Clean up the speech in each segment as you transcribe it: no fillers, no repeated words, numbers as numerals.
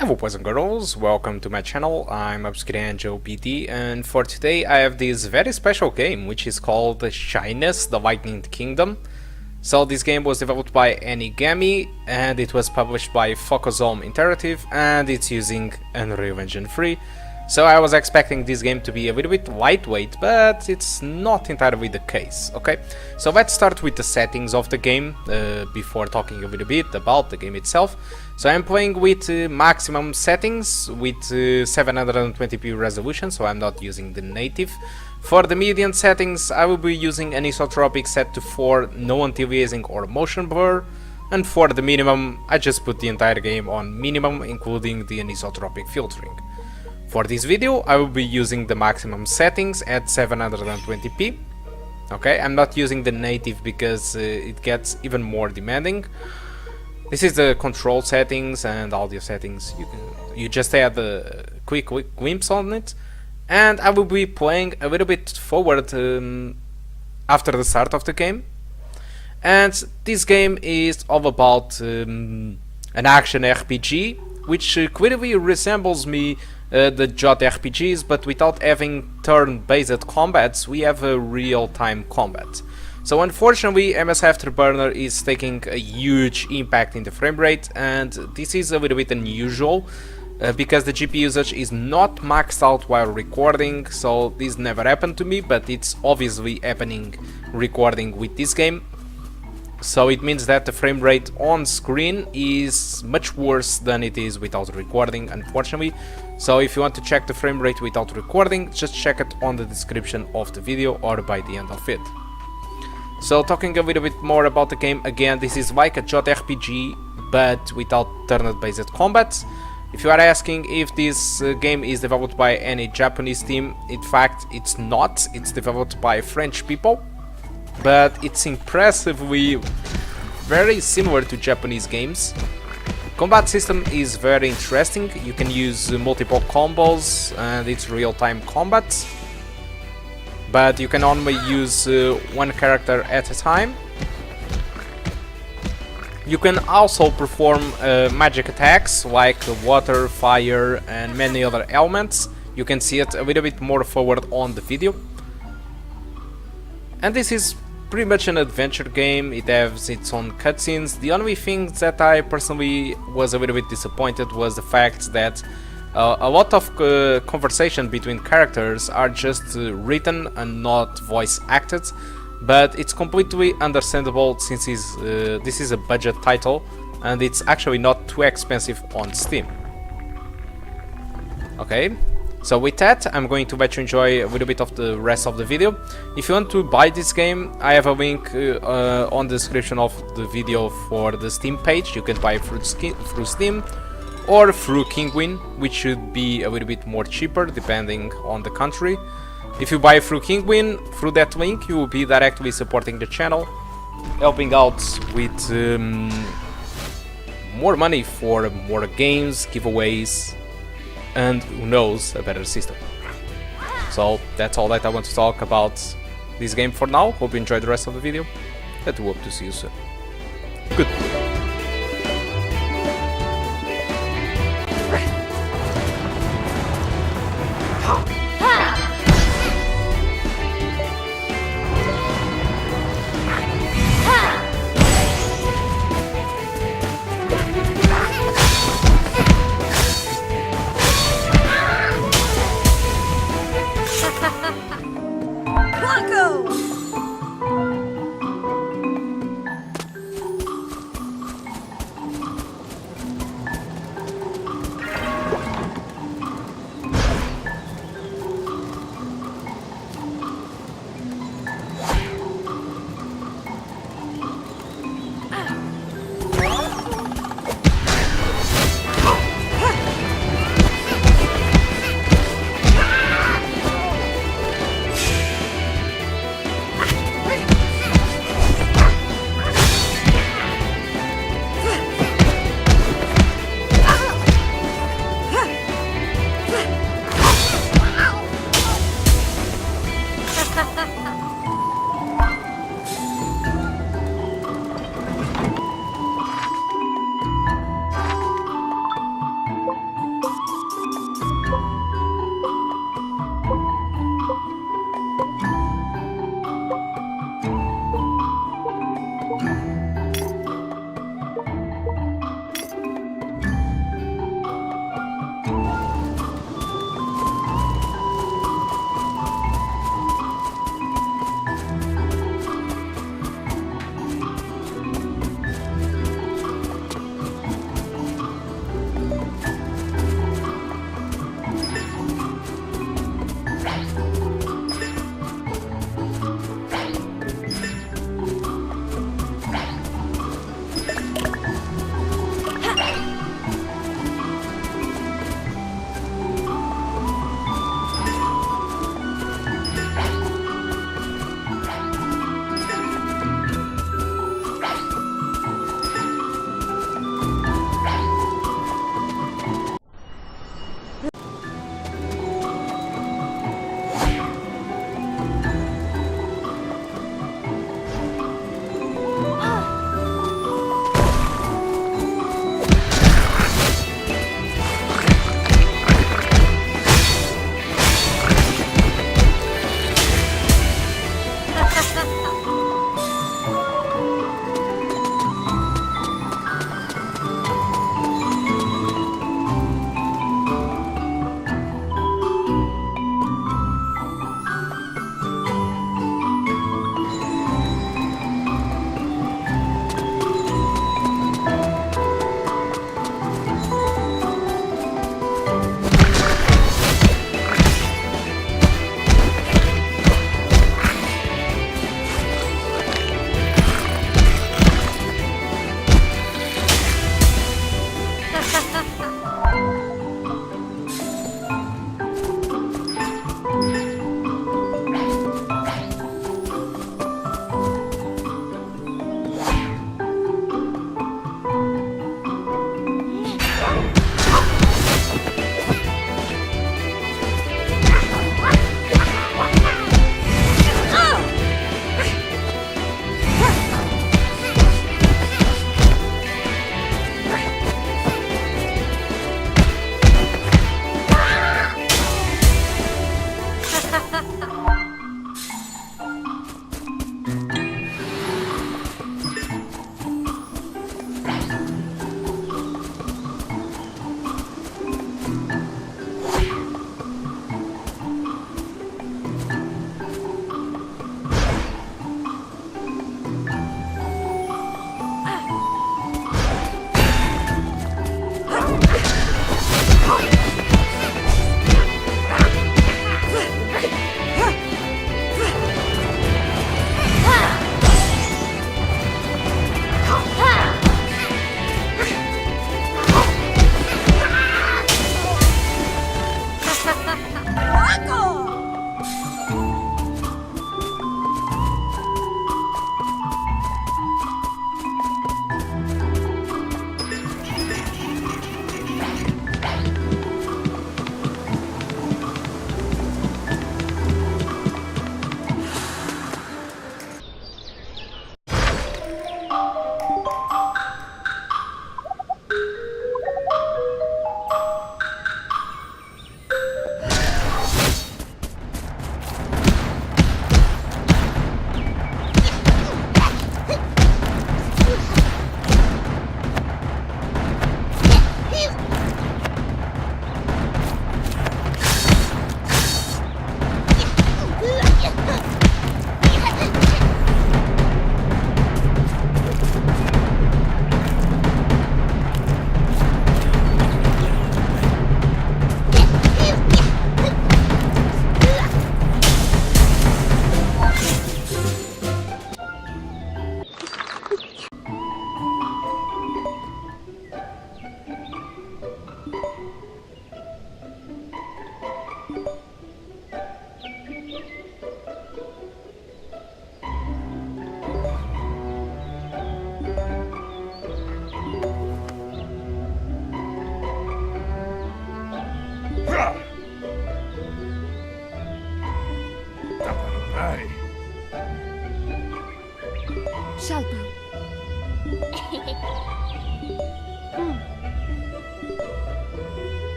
Hello boys and girls, welcome to my channel. I'm Nvida GT, and for today I have this very special game which is called Shyness, the Lightning Kingdom. So this game was developed by Anigami and it was published by Focusome Interactive, and it's using Unreal Engine 3. So I was expecting this game to be a little bit lightweight, but it's not entirely the case, okay? So let's start with the settings of the game before talking a little bit about the game itself. So I'm playing with maximum settings with 720p resolution, so I'm not using the native. For the median settings, I will be using an isotropic set to 4, no anti-aliasing or motion blur. And for the minimum, I just put the entire game on minimum, including the anisotropic filtering. For this video, I will be using the maximum settings at 720p. Okay, I'm not using the native because it gets even more demanding. This is the control settings and audio settings. You just add a quick glimpse on it, and I will be playing a little bit forward after the start of the game. And this game is all about an action RPG, which clearly resembles me the JRPGs, but without having turn-based combats, we have a real-time combat. So unfortunately, MS Afterburner is taking a huge impact in the frame rate, and this is a little bit unusual because the GPU usage is not maxed out while recording, so this never happened to me, but it's obviously happening recording with this game. So it means that the frame rate on screen is much worse than it is without recording, unfortunately. So if you want to check the frame rate without recording, just check it on the description of the video or by the end of it. So talking a little bit more about the game, again, this is like a JRPG but without turn-based combat. If you are asking if this game is developed by any Japanese team, in fact it's not. It's developed by French people, but it's impressively very similar to Japanese games. Combat system is very interesting. You can use multiple combos and it's real-time combat, but you can only use one character at a time. You can also perform magic attacks like water, fire and many other elements. You can see it a little bit more forward on the video. And this is pretty much an adventure game. It has its own cutscenes. The only thing that I personally was a little bit disappointed was the fact that a lot of conversation between characters are just written and not voice acted, but it's completely understandable since this is a budget title and it's actually not too expensive on Steam. Okay, so with that, I'm going to let you enjoy a little bit of the rest of the video. If you want to buy this game, I have a link on the description of the video for the Steam page. You can buy through Steam or through Kinguin, which should be a little bit more cheaper depending on the country. If you buy through Kinguin, through that link, you will be directly supporting the channel, helping out with more money for more games, giveaways, and who knows, a better system. So that's all that I want to talk about this game for now. Hope you enjoyed the rest of the video, and we hope to see you soon. Good.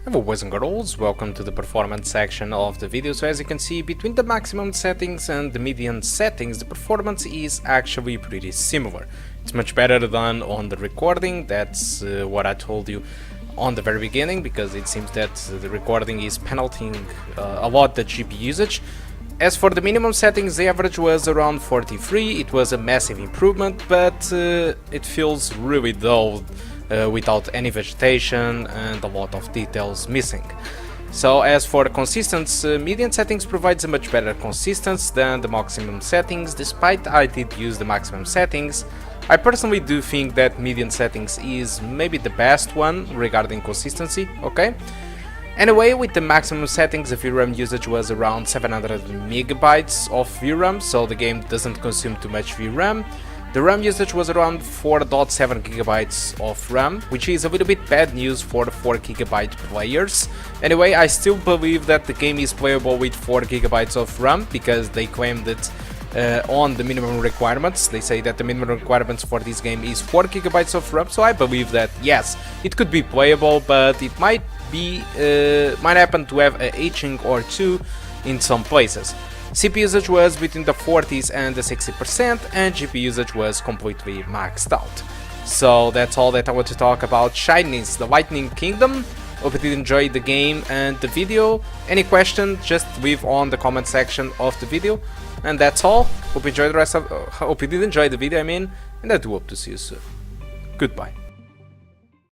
Hello boys and girls, welcome to the performance section of the video. So as you can see, between the maximum settings and the median settings, the performance is actually pretty similar. It's much better than on the recording. That's what I told you on the very beginning, because it seems that the recording is penalizing a lot the GPU usage. As for the minimum settings, the average was around 43. It was a massive improvement, but it feels really dull without any vegetation and a lot of details missing. So as for the consistency, median settings provides a much better consistency than the maximum settings. Despite I did use the maximum settings, I personally do think that median settings is maybe the best one regarding consistency, okay? Anyway, with the maximum settings, the VRAM usage was around 700 megabytes of VRAM, so the game doesn't consume too much VRAM. The RAM usage was around 4.7 gigabytes of RAM, which is a little bit bad news for the 4 gigabyte players. Anyway, I still believe that the game is playable with 4 gigabytes of RAM, because they claimed it on the minimum requirements. They say that the minimum requirements for this game is 4 gigabytes of RAM, so I believe that yes, it could be playable, but it might happen to have a aging or two in some places. CPU usage was between the 40s and the 60%, and GPU usage was completely maxed out. So that's all that I want to talk about Chinese, the Lightning Kingdom. Hope you did enjoy the game and the video. Any question, just leave on the comment section of the video. And that's all. Hope you did enjoy the video, and I do hope to see you soon. Goodbye.